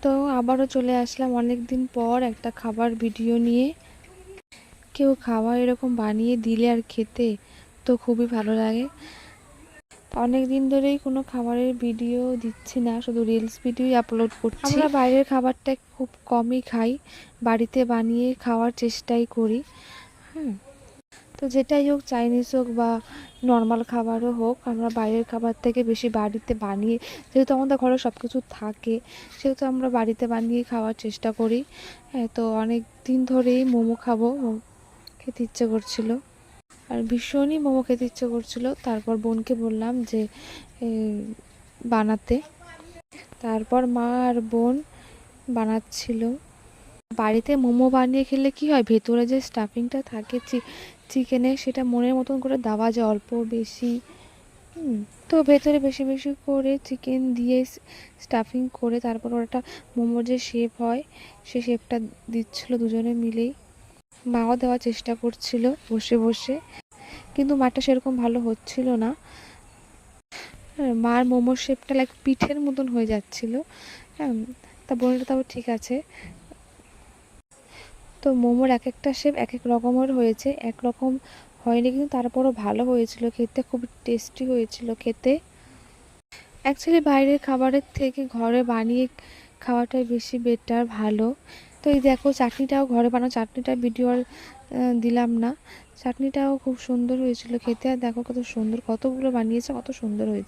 তো আবারও চলে আসলাম অনেক দিন পর একটা খাবার ভিডিও নিয়ে। কেউ খাবার এরকম বানিয়ে দিলে আর খেতে তো খুবই ভালো লাগে। অনেক দিন ধরেই কোনো খাবারের ভিডিও দিচ্ছি না, শুধু রিলস ভিডিওই আপলোড করছি। আমরা বাইরের খাবারটা খুব কমই খাই, বাড়িতে বানিয়ে খাওয়ার চেষ্টাই করি। তো যেটাই হোক, চাইনিজ হোক বা নর্মাল খাবারও হোক, আমরা বাইরের খাবার থেকে বেশি বাড়িতে বানিয়ে, যেহেতু আমাদের ঘরে সব কিছু থাকে সেহেতু আমরা বাড়িতে বানিয়ে খাওয়ার চেষ্টা করি। তো অনেক দিন ধরেই মোমো খাবো খেতে ইচ্ছে করছিল, আর ভীষণই মোমো খেতে ইচ্ছে করছিল। তারপর বোনকে বললাম যে বানাতে, তারপর মা আর বোন বানাচ্ছিল। বাড়িতে মোমো বানিয়ে খেলে কি হয়, ভেতরে যে স্টাফিংটা থাকে চিকেনে, সেটা মনের মতন করে দেওয়া যায়, অল্প বেশি। তো ভেতরে বেশি বেশি করে চিকেন দিয়ে স্টাফিং করে তারপর ওটা মোমোর যে শেপ হয় সে শেপটা দিচ্ছিল দুজনে মিলেই। মাও দেওয়ার চেষ্টা করছিল বসে বসে, কিন্তু মাটা সেরকম ভালো হচ্ছিল না। মার মোমোর শেপটা লাইক পিঠের মতন হয়ে যাচ্ছিল। তা বোনেরটা তাও ঠিক আছে। তো মোমোর এক একটা শেপ এক এক রকমের হয়েছে, একরকম হয়নি, কিন্তু তারপরও ভালো হয়েছিল খেতে, খুব টেস্টি হয়েছিল খেতে। অ্যাকচুয়ালি বাইরের খাবারের থেকে ঘরে বানিয়ে খাওয়াটাই বেশি বেটার, ভালো। তো এই দেখো চাটনিটাও ঘরে বানানো, চাটনিটা ভিডিও আর দিলাম না। চাটনিটাও খুব সুন্দর হয়েছিল খেতে, আর দেখো কত সুন্দর, কতগুলো বানিয়েছে, কত সুন্দর হয়েছে।